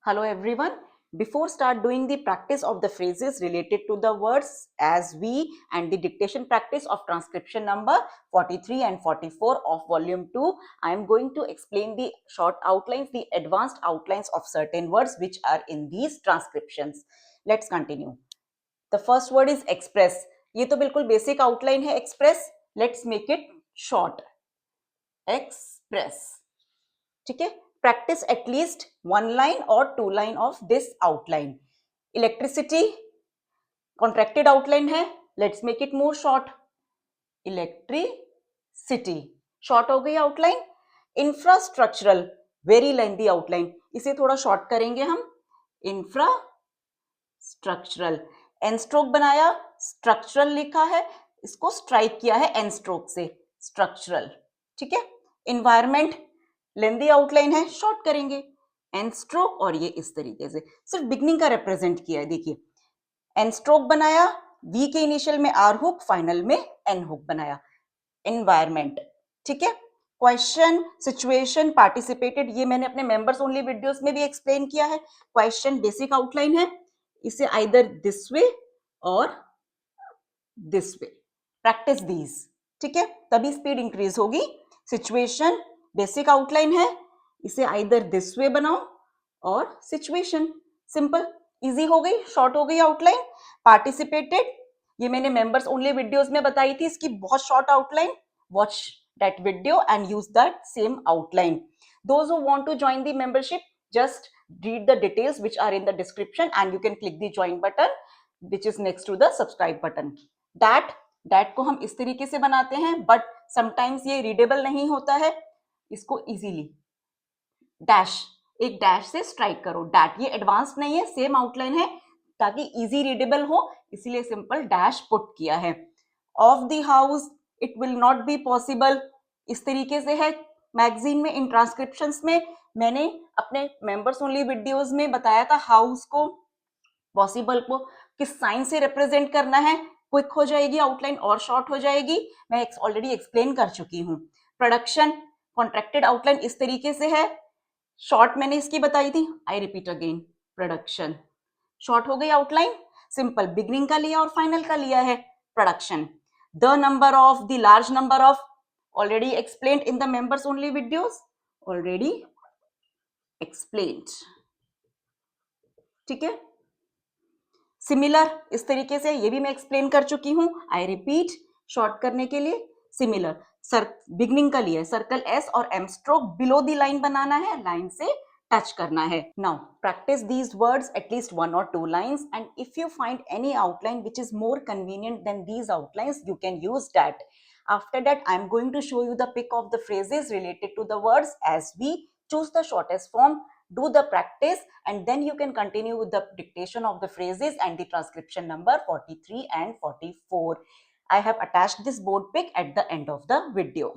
Hello everyone. Before start doing the practice of the phrases related to the words as we and the dictation practice of transcription number 43 and 44 of volume 2, I am going to explain the short outlines, the advanced outlines of certain words which are in these transcriptions. Let's continue. The first word is express. ये तो बिल्कुल basic outline है express. Let's make it short. Express. ठीक है, practice at least one line or two line of this outline. Electricity contracted outline है, let's make it more short. Electricity short हो गई outline. Infrastructural very lengthy outline, इसे थोड़ा short करेंगे हम. Infrastructural n stroke बनाया, structural लिखा है, इसको strike किया है n stroke से, structural. ठीक है. Environment लेंदी आउटलाइन है, शॉर्ट करेंगे एन स्ट्रोक और ये इस तरीके से सिर्फ बिगनिंग का रिप्रेजेंट किया है. देखिए एन स्ट्रोक बनाया, वी के इनिशियल में आर हुक, फाइनल में एन हुक बनाया. एनवायरमेंट. ठीक है. क्वेश्चन, सिचुएशन, पार्टिसिपेटेड ये मैंने अपने मेंबर्स ओनली वीडियोस में भी एक्सप्लेन किया है. क्वेश्चन बेसिक आउटलाइन है, इसे आइदर दिस वे और दिस वे प्रैक्टिस दीज. ठीक है, तभी स्पीड इंक्रीज होगी. सिचुएशन बेसिक आउटलाइन है, इसे आइदर दिस वे बनाओ और सिचुएशन. सिंपल, इजी हो गई, शॉर्ट हो गई आउटलाइन. पार्टिसिपेटेड ये मैंने मेंबर्स ओनली वीडियोस में बताई थी, इसकी बहुत short outline. Watch that video and use that same outline. Those who want to join the membership, just read the details which are in the description and you can click the join button which is next to the subscribe button. that को हम इस तरीके से बनाते हैं, but sometimes ये readable नहीं होता है. इसको इजीली डैश, एक डैश से स्ट्राइक करो. डैट ये एडवांस नहीं है, सेम आउटलाइन है ताकि इजी रीडेबल हो, इसीलिए सिंपल डैश पुट किया है. Of the house it will not be possible, इस तरीके से है. मैगजीन में इन ट्रांसक्रिप्शंस में मैंने अपने मेंबर्स ओनली वीडियोस में बताया था हाउस को, पॉसिबल को किस साइन से रिप्रेजेंट करना है. क्विक हो जाएगी आउटलाइन और शॉर्ट हो जाएगी, मैं ऑलरेडी एक्सप्लेन कर चुकी हूँ. प्रोडक्शन कॉन्ट्रैक्टेड आउटलाइन इस तरीके से है, शॉर्ट मैंने इसकी बताई थी. I repeat again, production short हो गई आउटलाइन. सिंपल बिगनिंग का लिया और फाइनल का लिया है. Production. The number of, the large number of, already explained in the members only videos, already explained. ठीक है. सिमिलर इस तरीके से, ये भी मैं एक्सप्लेन कर चुकी हूं. आई रिपीट, शॉर्ट करने के लिए सिमिलर. सर बिगनिंग का लिए सर्कल एस और M stroke below the line बनाना है, लाइन से टच करना है. Now practice these words at least one or two lines and if you find any outline which is more convenient than these outlines you can use that. After that, I am going to show you the pick of the phrases related to the words as we. Choose the shortest form, do the practice, and then you can continue with the dictation of the phrases and the transcription number 43 and 44. I have attached this board pic at the end of the video.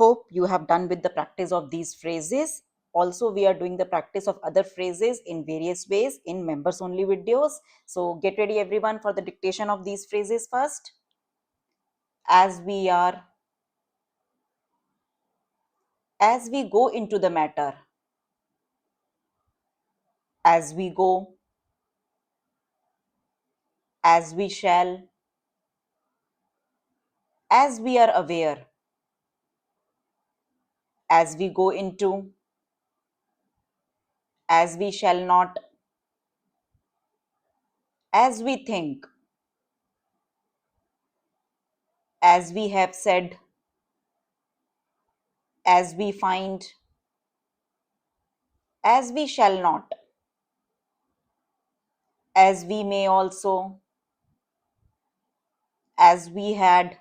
Hope you have done with the practice of these phrases. Also, we are doing the practice of other phrases in various ways in members only videos. So get ready everyone for the dictation of these phrases first. As we are, as we go into the matter, as we go, as we shall, as we are aware, as we go into, as we shall not, as we think, as we have said, as we find, as we shall not, as we may also, as we had,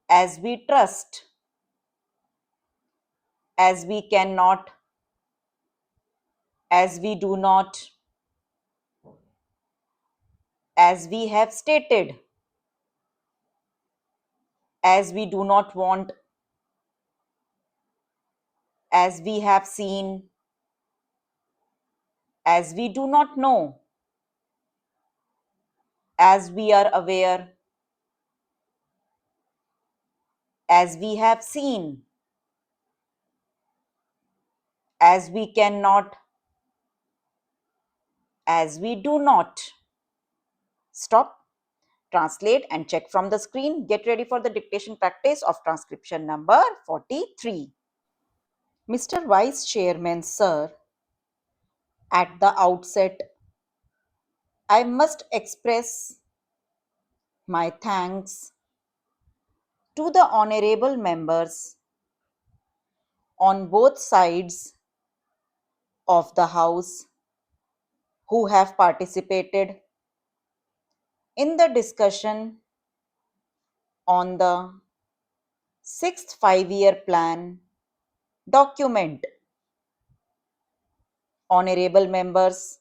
as we trust, as we cannot, as we do not, as we have stated, as we do not want, as we have seen, as we do not know, as we are aware, as we have seen, as we cannot, as we do not. Stop, translate and check from the screen. Get ready for the dictation practice of transcription number 43. Mr. Vice Chairman, sir, at the outset, I must express my thanks to the honorable members on both sides of the House who have participated in the discussion on the sixth five-year plan document. Honorable members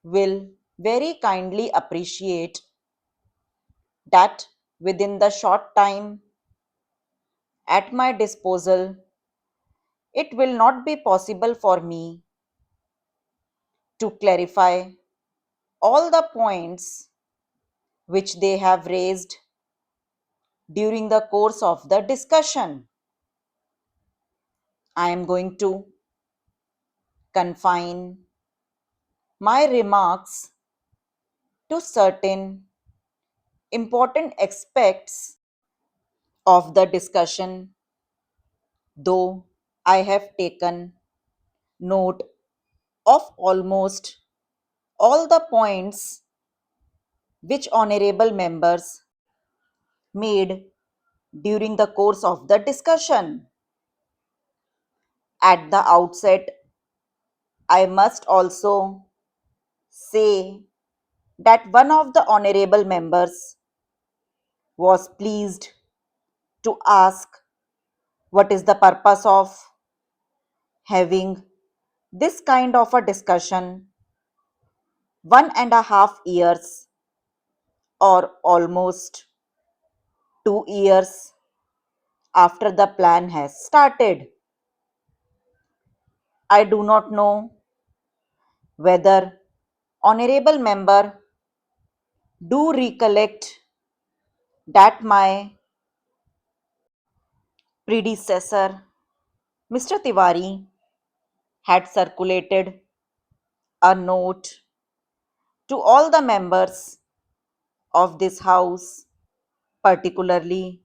will very kindly appreciate that within the short time at my disposal, it will not be possible for me to clarify all the points which they have raised during the course of the discussion. I am going to confine my remarks to certain important aspects of the discussion, though I have taken note of almost all the points which honorable members made during the course of the discussion. At the outset, I must also say that one of the honorable members was pleased to ask what is the purpose of having this kind of a discussion 1.5 years or almost 2 years after the plan has started. I do not know whether honorable member do recollect that my predecessor Mr. Tiwari had circulated a note to all the members of this house, particularly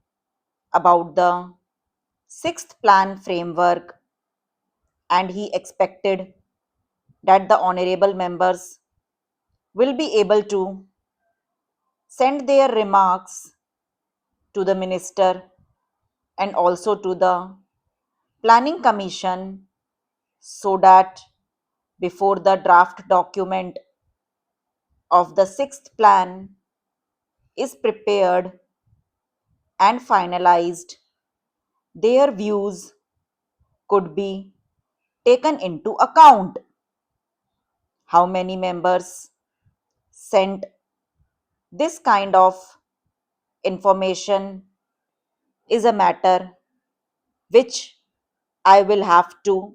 about the sixth plan framework, and he expected that the honorable members will be able to send their remarks to the minister and also to the planning commission so that before the draft document of the sixth plan is prepared and finalized, their views could be taken into account. How many members sent this kind of information is a matter which I will have to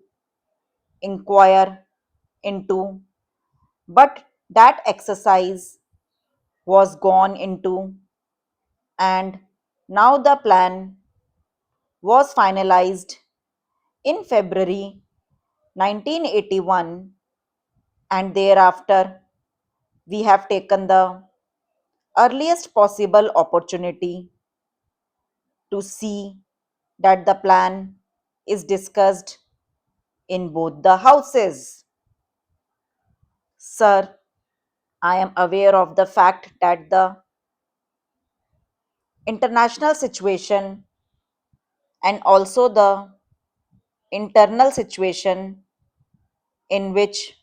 inquire into, but that exercise was gone into, and now the plan was finalized in February 1981, and thereafter we have taken the earliest possible opportunity to see that the plan is discussed in both the houses. Sir, I am aware of the fact that the international situation and also the internal situation in which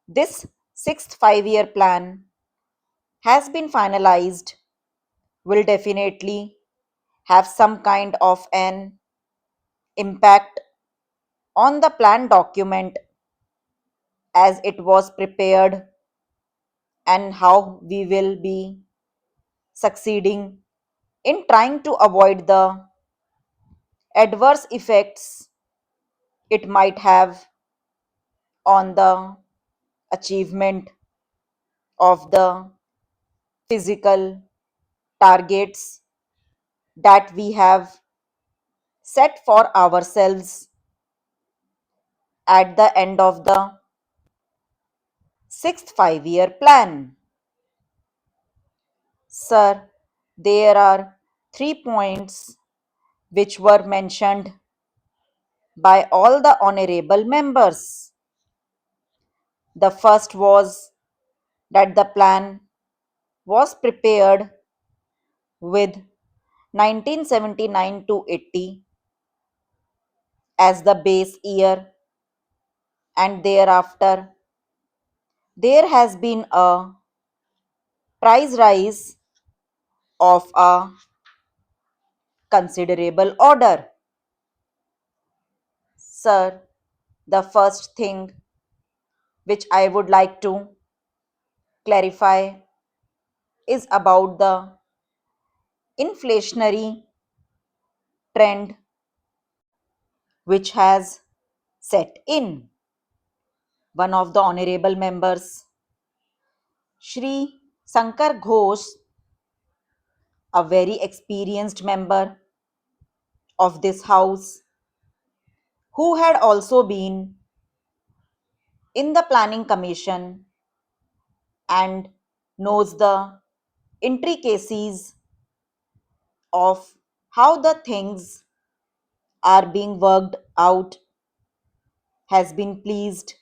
this sixth five-year plan has been finalized will definitely have some kind of an impact on the plan document as it was prepared and how we will be succeeding in trying to avoid the adverse effects it might have on the achievement of the physical targets that we have set for ourselves at the end of the sixth 5-year plan? Sir, there are 3 points which were mentioned by all the honorable members. The first was that the plan was prepared with 1979 to 80 as the base year, and thereafter there has been a price rise of a considerable order. Sir, the first thing which I would like to clarify is about the inflationary trend which has set in. One of the honorable members, Shri Sankar Ghosh, a very experienced member of this house, who had also been in the planning commission and knows the intricacies of how the things are being worked out, has been pleased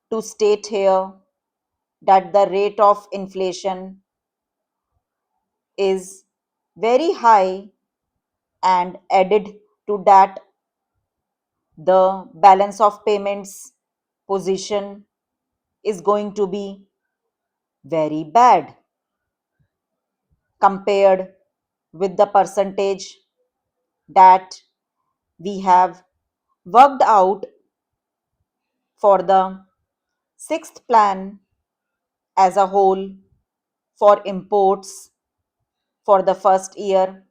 to state here that the rate of inflation is very high, and added to that, the balance of payments position is going to be very bad compared with the percentage that we have worked out for the sixth plan as a whole for imports for the first year.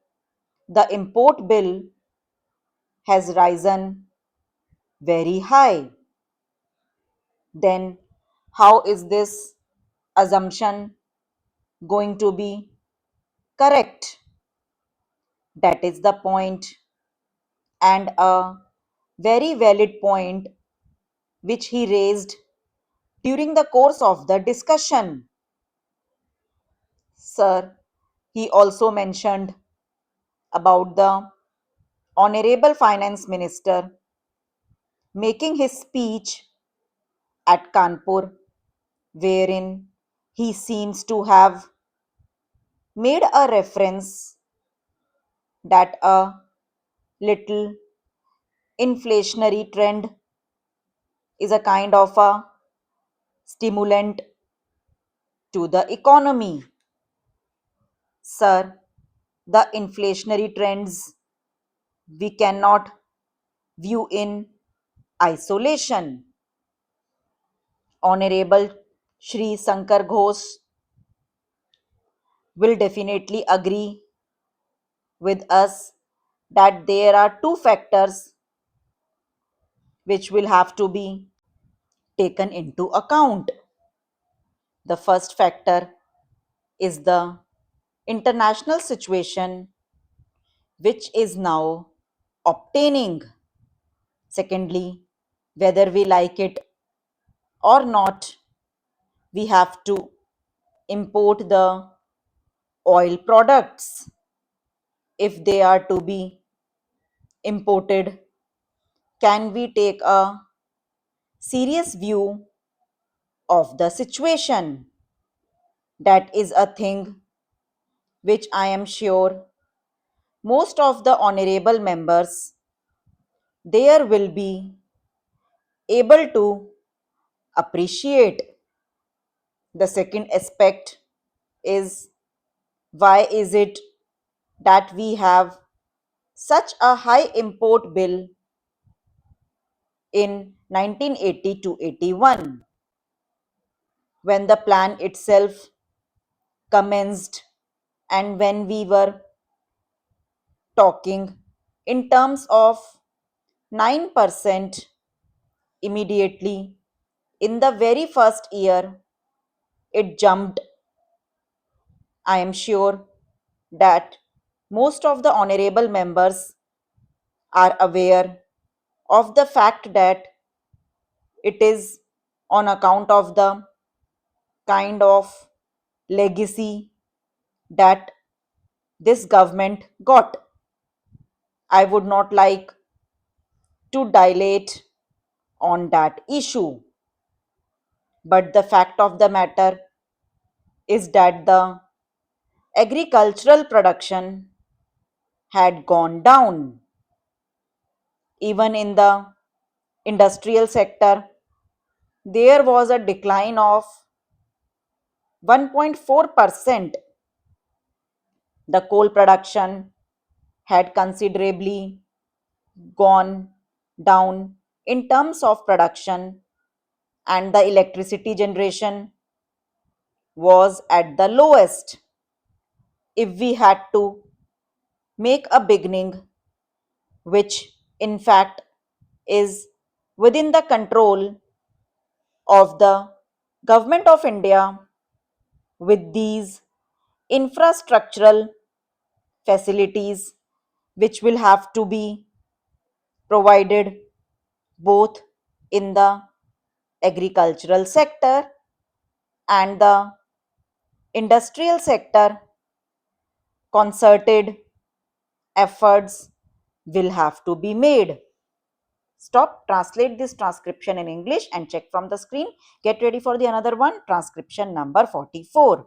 The import bill has risen very high. Then, how is this assumption going to be correct? That is the point, and a very valid point which he raised during the course of the discussion. Sir, he also mentioned about the Honorable Finance Minister making his speech at Kanpur, wherein he seems to have made a reference that a little inflationary trend is a kind of a stimulant to the economy. Sir, the inflationary trends we cannot view in isolation. Honorable Shri Sankar Ghosh will definitely agree with us that there are two factors which will have to be taken into account. The first factor is the international situation which is now obtaining. Secondly, whether we like it or not, we have to import the oil products. If they are to be imported, can we take a serious view of the situation? That is a thing which I am sure most of the honorable members there will be able to appreciate. The second aspect is, why is it that we have such a high import bill in 1980 to 81 when the plan itself commenced, and when we were talking in terms of 9% immediately in the very first year, it jumped. I am sure that most of the honorable members are aware of the fact that It is on account of the kind of legacy that this government got. I would not like to dilate on that issue, but the fact of the matter is that the agricultural production had gone down. Even in the industrial sector, there was a decline of 1.4%. The coal production had considerably gone down in terms of production, and the electricity generation was at the lowest. If we had to make a beginning, which in fact is within the control of the government of India, with these infrastructural facilities which will have to be provided both in the agricultural sector and the industrial sector, concerted efforts will have to be made. Stop, translate this transcription in English and check from the screen. Get ready for the another one, transcription number 44.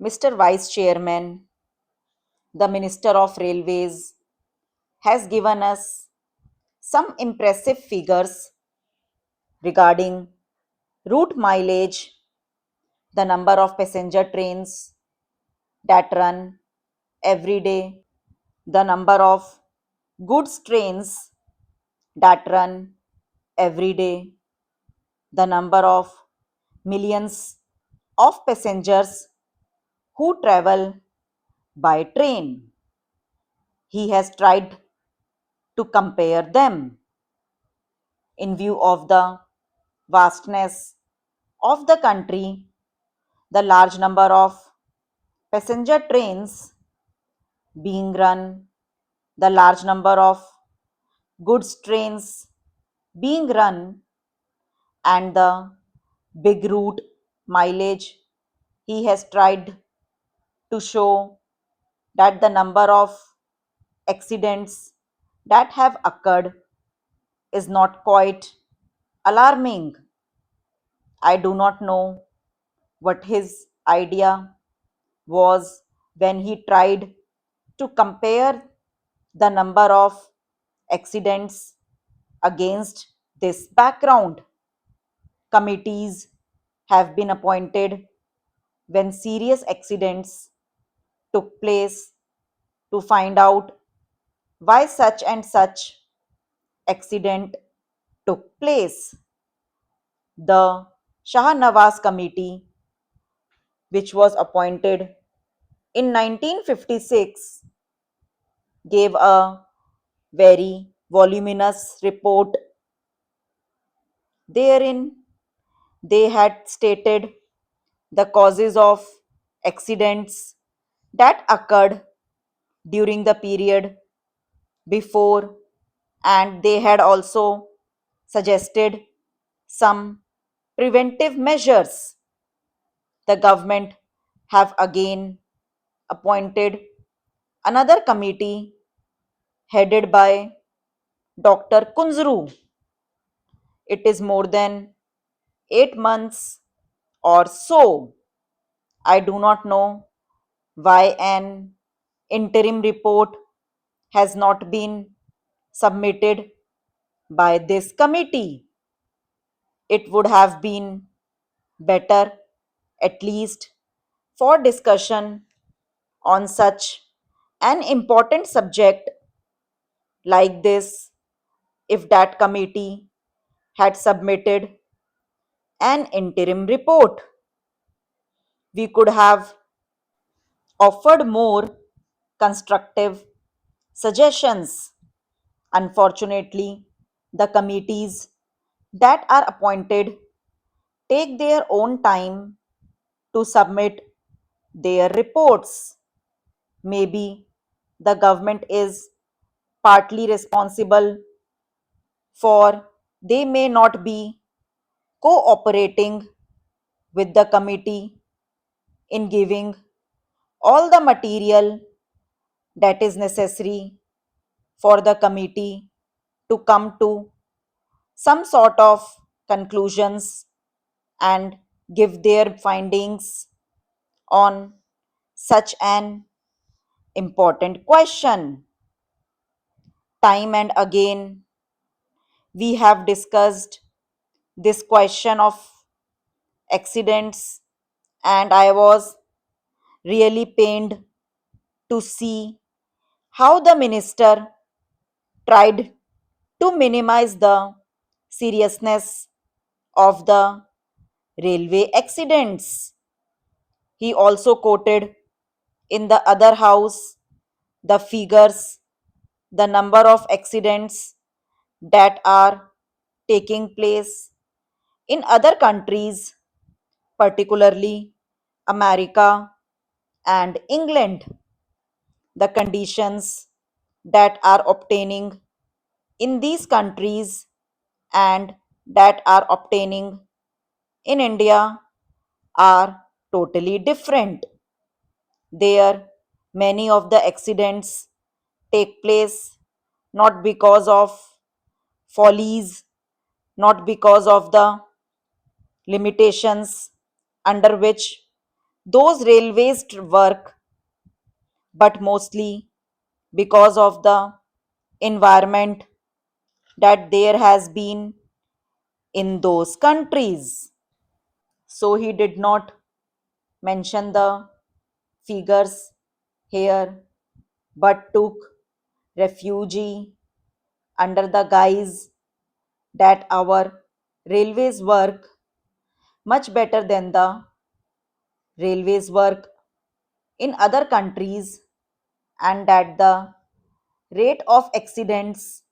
Mr. Vice Chairman, the Minister of Railways, has given us some impressive figures regarding route mileage, the number of passenger trains that run every day, the number of goods trains that run every day, the number of millions of passengers who travel by train. He has tried to compare them in view of the vastness of the country, the large number of passenger trains being run, the large number of goods trains being run, and the big route mileage. He has tried to show that the number of accidents that have occurred is not quite alarming. I do not know what his idea was when he tried to compare the number of accidents against this background. Committees have been appointed when serious accidents took place to find out why such and such accident took place. The Shah Nawaz Committee, which was appointed in 1956, gave a very voluminous report. Therein, they had stated the causes of accidents that occurred during the period before, and they had also suggested some preventive measures. The government have again appointed another committee headed by Dr. Kunzru. It is more than 8 months or so. I do not know why an interim report has not been submitted by this committee. It would have been better, at least for discussion on such an important subject like this, if that committee had submitted an interim report. We could have offered more constructive suggestions. Unfortunately, the committees that are appointed take their own time to submit their reports. Maybe the government is partly responsible for they may not be cooperating with the committee in giving all the material that is necessary for the committee to come to some sort of conclusions and give their findings on such an important question. Time and again, we have discussed this question of accidents, and I was really pained to see how the minister tried to minimize the seriousness of the railway accidents. He also quoted in the other house the figures, the number of accidents that are taking place in other countries, particularly America and England, the conditions that are obtaining in these countries and that are obtaining in India are totally different. There, many of the accidents take place not because of follies, not because of the limitations under which those railways work, but mostly because of the environment that there has been in those countries. So he did not mention the figures here, but took refuge under the guise that our railways work much better than the railways work in other countries, and that the rate of accidents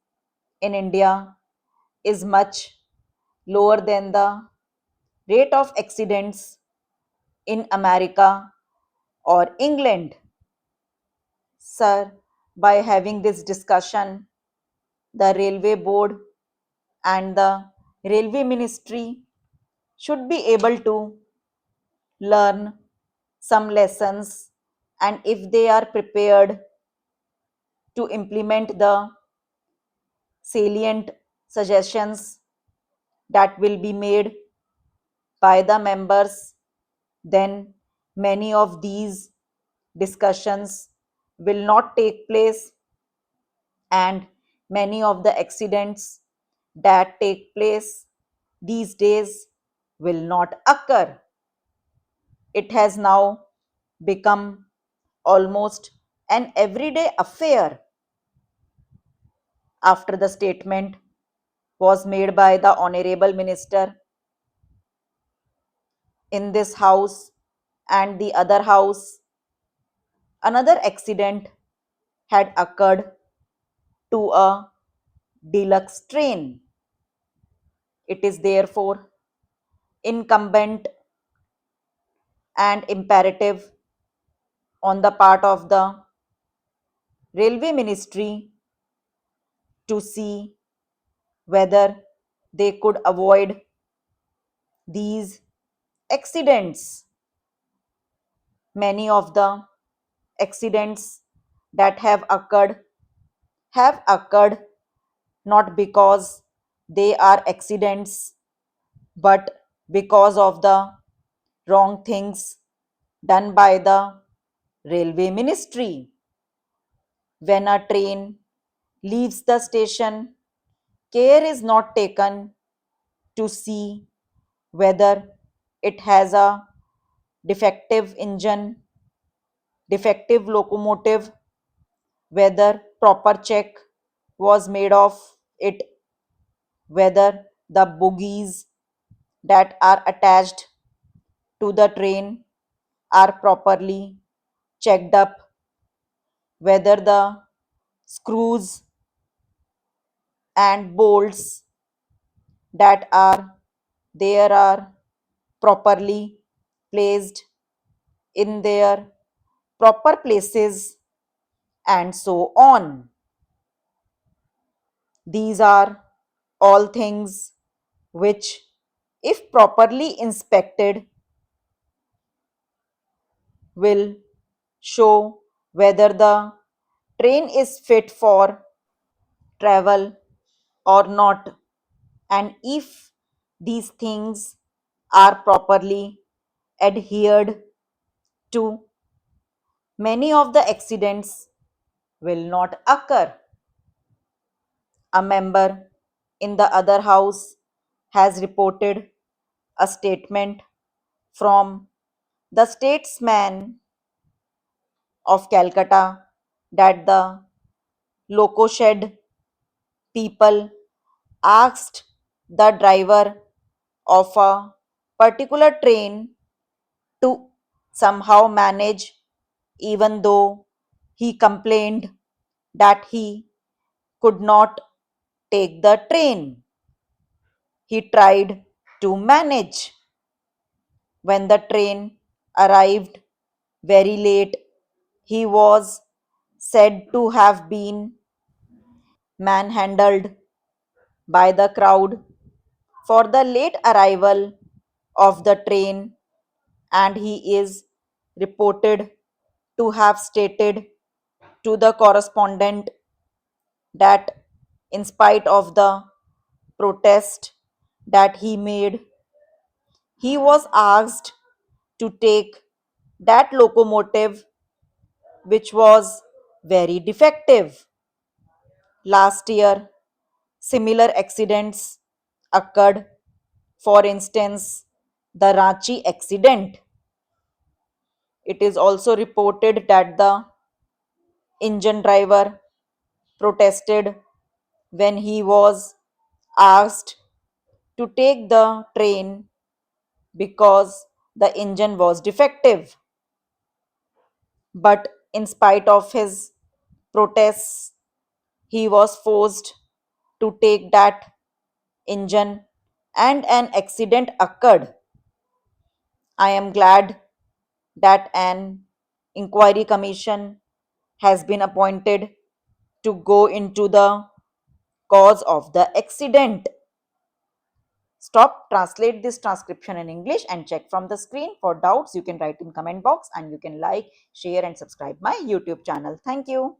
in India is much lower than the rate of accidents in America or England. Sir, by having this discussion, the railway board and the railway ministry should be able to learn some lessons, and if they are prepared to implement the salient suggestions that will be made by the members, then many of these discussions will not take place, and many of the accidents that take place these days will not occur. It has now become almost an everyday affair after the statement was made by the Honorable Minister in this house and the other house. Another accident had occurred to a deluxe train. It is therefore incumbent and imperative on the part of the railway ministry to see whether they could avoid these accidents. Many of the accidents that have occurred not because they are accidents, but because of the wrong things done by the railway ministry. When a train leaves the station, care is not taken to see whether it has a defective engine, defective locomotive, whether proper check was made of it, whether the bogies that are attached to the train are properly checked up, whether the screws and bolts that are there are properly placed in their proper places, and so on. These are all things which if properly inspected, will show whether the train is fit for travel or not, and if these things are properly adhered to, many of the accidents will not occur. A member in the other house has reported a statement from the statesman of Calcutta that the loco shed people asked the driver of a particular train to somehow manage, even though he complained that he could not take the train. He tried to manage. When the train arrived very late, he was said to have been manhandled by the crowd for the late arrival of the train, and he is reported to have stated to the correspondent that in spite of the protest that he made, he was asked to take that locomotive which was very defective. Last year, similar accidents occurred. For instance, the Ranchi accident. It is also reported that the engine driver protested when he was asked to take the train because the engine was defective. But in spite of his protests, he was forced to take that engine and an accident occurred. I am glad that an inquiry commission has been appointed to go into the cause of the accident. Stop, translate this transcription in English and check from the screen. For doubts, you can write in comment box, and you can like, share and subscribe my YouTube channel. Thank you.